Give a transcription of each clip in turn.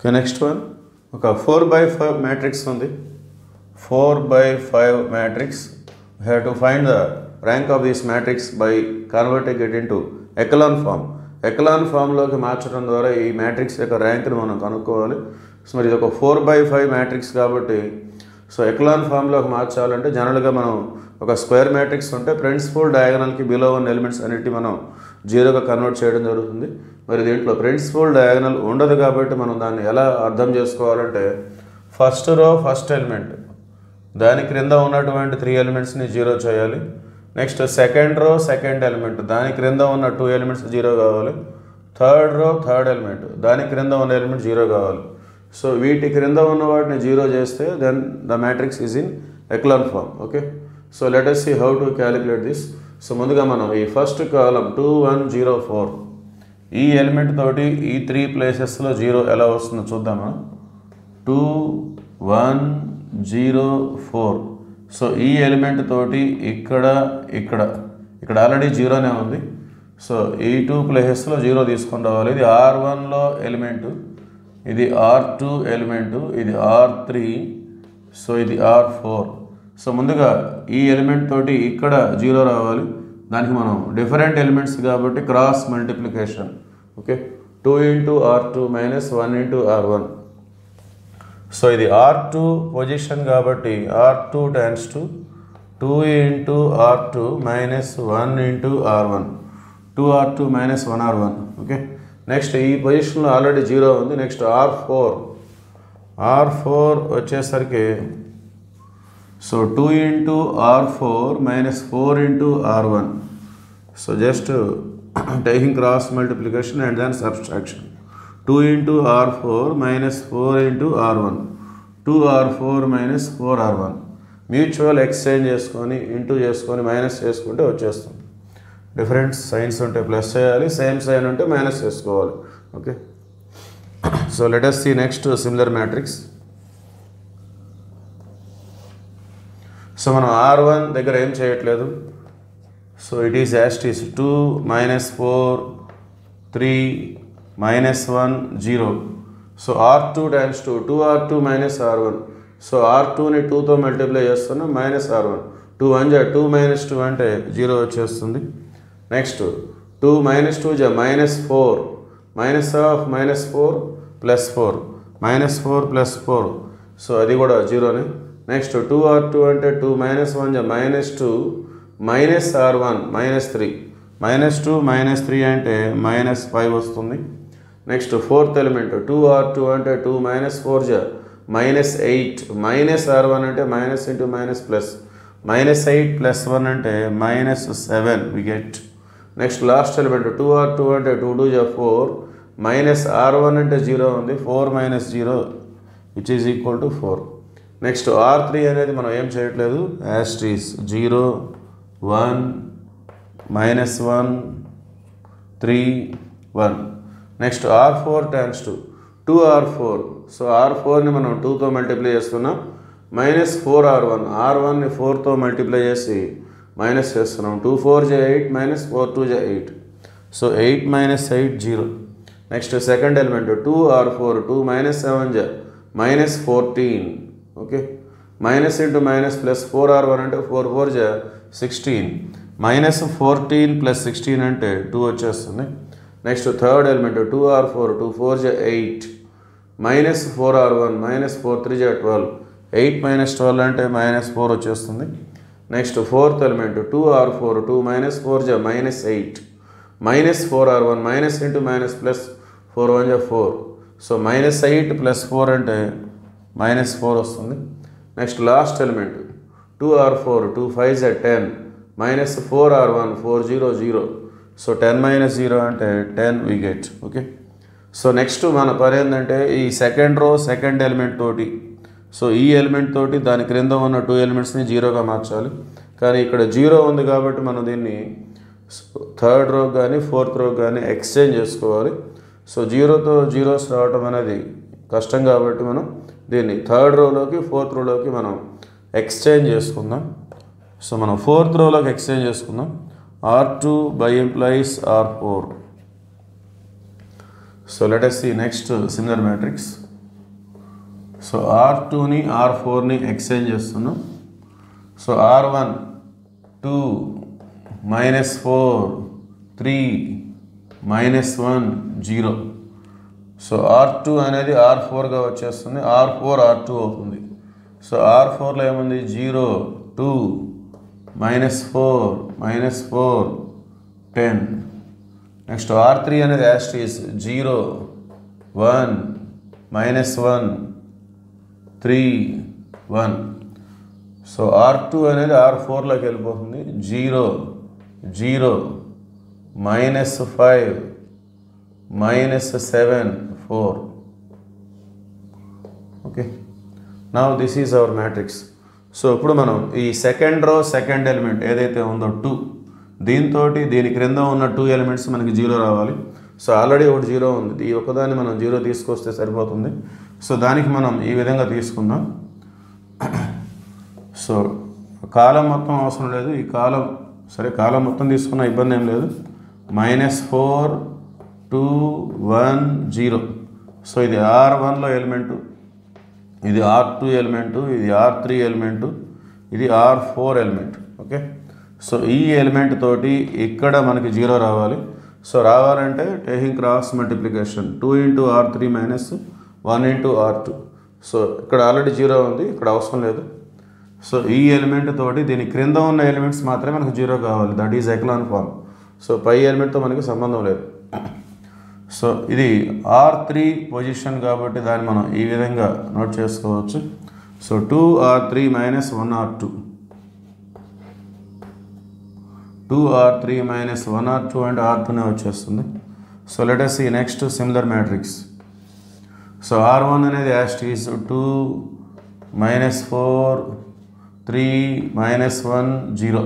Okay, next one. Okay, 4/5 matrix ఉంది. 4/5 matrix. We have to find the rank of this matrix by converting it into echelon form. Echelon ఫామ్లోకి మార్చడం ద్వారా ఈ matrix యొక్క ర్యాంక్ని మనం కనుక్కోవాలి. సో మరి ఇది ఒక 4/5 మ్యాట్రిక్స్ కాబట్టి సో ఎకలాన్ ఫామ్లోకి మార్చాలంటే జనరల్గా మనం ఒక స్క్వేర్ మ్యాట్రిక్స్ ఉంటే ప్రిన్సిపల్ డయాగనల్కి బిలో ఉన్న ఎలిమెంట్స్ అన్నిటి మనం జీరోగా కన్వర్ట్ చేయడం జరుగుతుంది. మరి దీంట్లో ప్రిన్సిపల్ డయాగనల్ ఉండదు కాబట్టి మనం దాన్ని ఎలా అర్థం చేసుకోవాలంటే ఫస్ట్ రో ఫస్ట్ ఎలిమెంట్ దాని క్రింద ఉన్నటువంటి 3 ఎలిమెంట్స్ని జీరో చేయాలి. Next second row second element దాని క్రింద ఉన్న 2 ఎలిమెంట్స్ జీరో కావాలి. థర్డ్ రో థర్డ్ ఎలిమెంట్ దాని క్రింద ఉన్న ఎలిమెంట్ జీరో కావాలి. సో వీటి క్రింద ఉన్న వాటిని జీరో చేస్తే then the matrix is in echelon form. Okay, so let us see how to calculate this. So ముందుగా మనం ఈ ఫస్ట్ కాలం 2 1 0 4 ఈ ఎలిమెంట్ తోటి ఈ 3 ప్లేసెస్లో జీరో ఎలా వస్తుందో చూద్దామా. 2 1 0 4 సో ఈ ఎలిమెంట్ తోటి ఇక్కడ ఇక్కడ ఇక్కడ ఆల్రెడీ జీరోనే ఉంది. సో ఈ 2 ప్లేసెస్లో జీరో తీసుకొని రావాలి. ఇది R1లో ఎలిమెంటు, ఇది R2 ఎలిమెంటు, ఇది R3, సో ఇది R4. సో ముందుగా ఈ ఎలిమెంట్ తోటి ఇక్కడ జీరో రావాలి. దానికి మనం డిఫరెంట్ ఎలిమెంట్స్ కాబట్టి cross multiplication. Okay, 2 into R2 minus 1 into R1. So ఇది R2 పొజిషన్ కాబట్టి R2 tends to 2 into R2 minus 1 into R1. 2R2 minus 1R1. Okay, next ఈ పొజిషన్లో ఆల్రెడీ జీరో ఉంది. నెక్స్ట్ R4 వచ్చేసరికి so 2 into R4 minus 4 into R1. So just taking cross multiplication and then subtraction. 2 into R4 minus 4 into R1. 2R4 minus 4R1. Mutual exchange చేసుకొని into చేసుకొని minus చేసుకుంటే వచ్చేస్తుంది. Different signs ఉంటే plus చేయాలి, same sign ఉంటే minus చేసుకోవాలి. Okay, so let us see next similar matrix. So మనం R1 దగ్గర ఏం చేయట్లేదు. So it is as it is 2 minus 4 3 minus 1 0. So R2 times 2 2R2 minus R1. So R2ని 2తో మల్టిప్లై చేస్తున్నాం మైనస్ R1. 2 1 2 minus 2 అంటే 0 వచ్చేస్తుంది. Next 2 minus 2 minus 4 minus of minus 4 plus 4 minus 4 plus 4. So అది కూడా జీరోనే. నెక్స్ట్ 2R2 అంటే 2 minus 1 minus 2 minus R1 minus 3 minus 2 minus 3 అంటే minus 5 వస్తుంది. నెక్స్ట్ ఫోర్త్ ఎలిమెంట్ 2R2 అంటే 2 minus 4 minus 8 minus R1 అంటే minus into minus plus minus 8 plus 1 అంటే minus 7 we get. Next last element 2R2 అంటే 2 2 4 minus R1 అంటే 0 ఉంది 4 minus 0 which is equal to 4. Next R3 అనేది మనం ఏం చేయట్లేదు, as it is 0 1 minus 1 3 1. Next R4 tends to 2R4. So R4ని మనం 2తో మల్టిప్లై చేస్తున్నాం మైనస్ 4R1. R1ని 4తో మల్టిప్లై చేసి మైనస్ చేస్తున్నాం. 2 4 8 minus 4 2 8. So 8 minus 8 0. Next second element 2R4 2 minus 7 minus 14. Okay, minus into minus plus 4R1 అంటే 4 4 16 minus 14 plus 16 అంటే 2 వచ్చేస్తుంది. Next third element 2R4 2 4 8 minus 4R1 minus 4 3 12 8 minus 12 అంటే minus 4 వచ్చేస్తుంది. Next fourth element 2R4 2 minus 4 minus 8 minus 4R1 minus into minus plus 4 1 4. So minus 8 plus 4 అంటే minus 4 వస్తుంది. Next last element 2R4 2 5 10 minus 4R1 4 0 0. So 10 minus 0 అంటే 10 we get. Okay, so next మన పని ఏంటంటే ఈ second row second element తోటి so ఈ element తోటి దాని క్రింద ఉన్న 2 ఎలిమెంట్స్ని జీరోగా మార్చాలి. కానీ ఇక్కడ జీరో ఉంది కాబట్టి మనం దీన్ని థర్డ్ రో కానీ ఫోర్త్ రో కానీ ఎక్స్చేంజ్ చేసుకోవాలి. సో జీరోతో జీరోస్ రావటం అనేది కష్టం కాబట్టి మనం దీన్ని థర్డ్ రోలోకి ఫోర్త్ రోలోకి మనం ఎక్స్చేంజ్ చేసుకుందాం. సో మనం ఫోర్త్ రోలోకి ఎక్స్చేంజ్ చేసుకుందాం. R2 by implies R4. So let us see next similar matrix. So R2ని R4ని ఎక్స్చేంజ్ చేస్తున్నాం. So R1 2 -4 3 -1 0. సో R2 అనేది R4గా వచ్చేస్తుంది, R4 R2 అవుతుంది. సో R4లో ఏముంది 0 2 -4 -4 10. నెక్స్ట్ R3 అనేది యాస్టీస్ 0 1 -1 3 1. సో R2 అనేది R4లోకి వెళ్ళిపోతుంది 0 0 -5 -7 4. Okay, now this is our matrix. So ఇప్పుడు మనం ఈ సెకండ్ రో సెకండ్ ఎలిమెంట్ ఏదైతే ఉందో 2, దీంతో దీని క్రింద ఉన్న 2 ఎలిమెంట్స్ మనకి 0 రావాలి. సో ఆల్రెడీ ఒకటి 0 ఉంది, ఈ ఒకదాన్ని మనం 0 తీసుకొస్తే సరిపోతుంది. సో దానికి మనం ఈ విధంగా తీసుకుందాం. సో కాలం మొత్తం అవసరం లేదు, ఈ కాలం సరే కాలం మొత్తం తీసుకున్న ఇబ్బంది ఏం లేదు. -4 2 1 0. సో ఇది R1లో ఎలిమెంటు, ఇది R2 ఎలిమెంటు, ఇది R3 ఎలిమెంటు, ఇది R4 ఎలిమెంట్. ఓకే, సో ఈ ఎలిమెంట్ తోటి ఇక్కడ మనకి 0 రావాలి. సో రావాలంటే taking cross multiplication 2 × R3 - 1 × R2. So ఇక్కడ ఆల్రెడీ 0 ఉంది, ఇక్కడ అవసరం లేదు. సో ఈ ఎలిమెంట్ తోటి దీని క్రింద ఉన్న ఎలిమెంట్స్ మాత్రమే మనకు 0 కావాలి, that is echelon form. So పై ఎలిమెంట్తో మనకి సంబంధం లేదు. సో ఇది R3 పొజిషన్ కాబట్టి దాన్ని మనం ఈ విధంగా నోట్ చేసుకోవచ్చు. So 2R3 - 1R2, 2R3 - 1R2 అంటే R2నే వచ్చేస్తుంది. So let us see next similar matrix. So R1 అనేది యాస్టీస్ 2 -4 3 -1 0.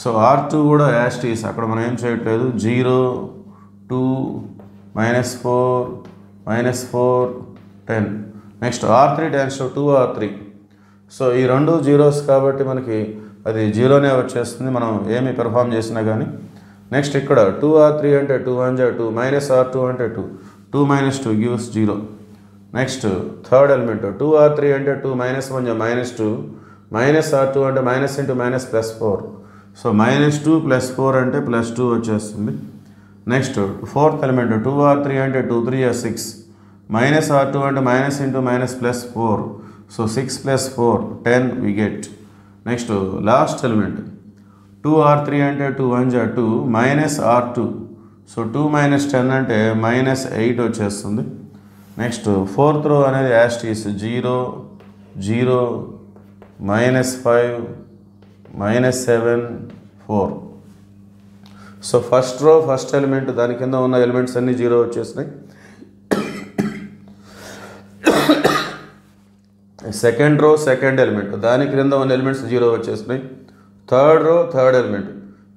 సో R2 కూడా యాస్టీస్, అక్కడ మనం ఏం చేయట్లేదు, 0 2 -4 -4 10. Next R3 → 2R3. సో ఈ రెండు జీరోస్ కాబట్టి మనకి అది 0నే వచ్చేస్తుంది మనం ఏమి పెర్ఫామ్ చేసినా కానీ. నెక్స్ట్ ఇక్కడ 2R3 అంటే 2 1 2 -R2 అంటే 2 2 - 2 gives 0. Next third element 2R3 అంటే 2 -1 -2 -R2 అంటే -(-) +4. సో -2 + 4 అంటే +2 వచ్చేస్తుంది. నెక్స్ట్ ఫోర్త్ ఎలిమెంట్ 2R3 అంటే 2 3 6 -R2 అంటే -(-) +4. So 6 + 4 10 we get. Next last element 2R3 అంటే 2 1 2 -R2. సో 2 - 10 అంటే -8 వచ్చేస్తుంది. నెక్స్ట్ ఫోర్త్ రో అనేది యాస్టీస్ 0 0 -5 -7 4. So first row first element దాని కింద ఉన్న ఎలిమెంట్స్ అన్నీ 0 వచ్చేసినాయి. సెకండ్ రో సెకండ్ ఎలిమెంట్ దాని క్రింద ఉన్న ఎలిమెంట్స్ 0 వచ్చేసినాయి. Third row third element.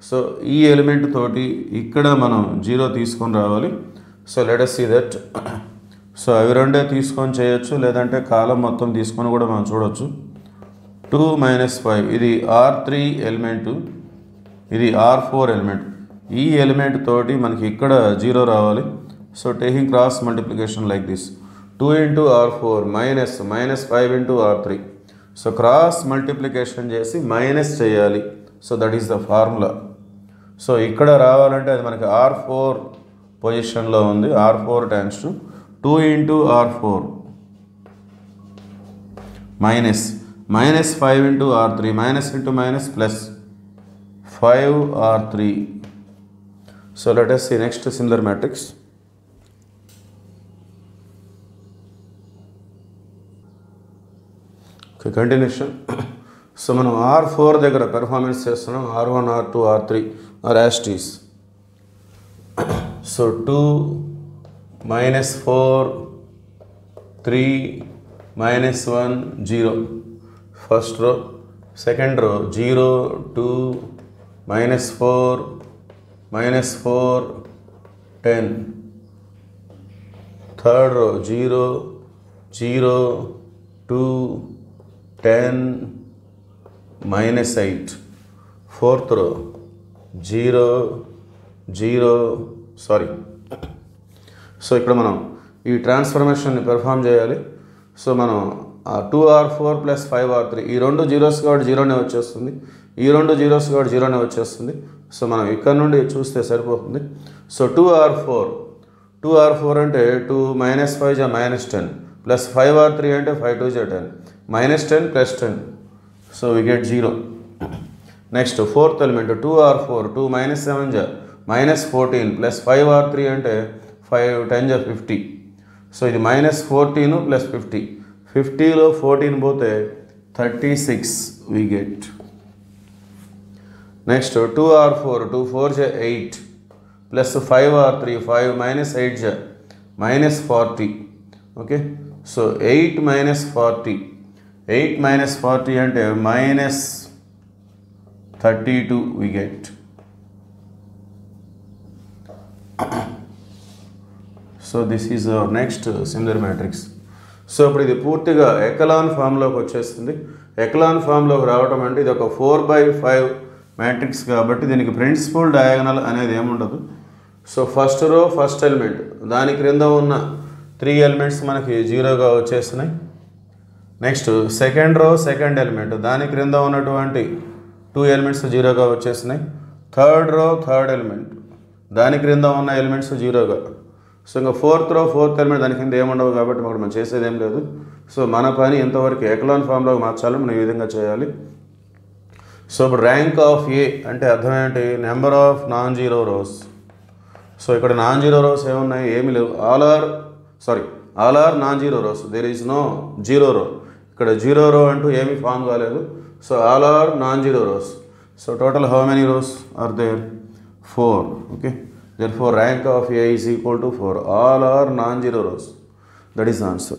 So ఈ ఎలిమెంట్ తోటి ఇక్కడ మనం 0 తీసుకొని రావాలి. So let us see that. So అవి రెండే తీసుకొని చేయొచ్చు, లేదంటే కాలం మొత్తం తీసుకొని కూడా మనం చూడవచ్చు. 2 - 5 ఇది R3 ఎలిమెంటు, ఇది R4 ఎలిమెంట్. ఈ ఎలిమెంట్ తోటి మనకి ఇక్కడ 0 రావాలి. So taking cross multiplication like this 2 × R4 -5 × R3. So cross multiplication చేసి మైనస్ చేయాలి. So that is the formula. So ఇక్కడ రావాలంటే అది మనకి R4 పొజిషన్లో ఉంది. R4 → 2 × R4 -5 × R3 -(-) +5 R3. So let us see next similar matrix. Okay, continuation. So మనం R4 దగ్గర పెర్ఫార్మెన్స్ చేస్తున్నాం. R1 R2 R3 are as it is. So 2 -4 3 -1 0 first row. Second row 0 2 -4 -4 10. Third row 0 0 2 10 -8. Fourth రో 0 0 సారీ. సో ఇక్కడ మనం ఈ ట్రాన్స్ఫర్మేషన్ని perform చేయాలి. So మనం 2r4 + 5r3 ఈ రెండు జీరోస్ కాబట్టి జీరోనే వచ్చేస్తుంది, ఈ రెండు జీరోస్ కాబట్టి జీరోనే వచ్చేస్తుంది. సో మనం ఇక్కడ నుండి చూస్తే సరిపోతుంది. సో 2r4 అంటే 2 - 5 - 10 ప్లస్ 5r3 అంటే 5 2 10 -10 + 10. So we get 0. Next fourth element 2r4 2 - 7 -14 plus 5r3 అంటే 5 10 50. సో ఇది -14 + 50. 50లో 14 పోతే 36 we get. Next 2r4 2 4 8 plus 5r3 5 - 8 -40. Okay, so 8 - 40 అంటే -32 we get. So this is next similar matrix. So ఇప్పుడు ఇది పూర్తిగా echelon ఫామ్లోకి వచ్చేస్తుంది. ఎకలాన్ ఫామ్లోకి రావటం అంటే ఇది ఒక 4/5 మ్యాట్రిక్స్ కాబట్టి దీనికి ప్రిన్సిపల్ డయాగనల్ అనేది ఏముండదు. So first row first element దాని క్రింద ఉన్న 3 ఎలిమెంట్స్ మనకి 0గా వచ్చేస్తున్నాయి. Next second row second element దాని క్రింద ఉన్నటువంటి 2 ఎలిమెంట్స్ 0గా వచ్చేస్తున్నాయి. థర్డ్ రో థర్డ్ ఎలిమెంట్ దాని క్రింద ఉన్న ఎలిమెంట్స్ 0గా. సో ఇంకా ఫోర్త్ రో ఫోర్త్ ఎలిమెంట్ దాని కింద ఏముండవు కాబట్టి మనం చేసేది ఏం లేదు. సో మన పని ఎంతవరకు ఎకలాన్ ఫామ్లోకి మార్చాలో మనం ఈ విధంగా చేయాలి. సో ఇప్పుడు ర్యాంక్ ఆఫ్ ఏ అంటే అర్థం ఏంటి? Number of non zero rows. So ఇక్కడ నాన్ జీరో రోస్ ఏమున్నాయి? ఏమి లేవు. All are non zero rows, there is no zero row. ఇక్కడ జీరో రో అంటూ ఏమీ ఫామ్ కాలేదు. So all are non zero rows. So total how many rows are there? 4. Okay, therefore rank of A is equal to 4. All are non-zero rows. That is the answer.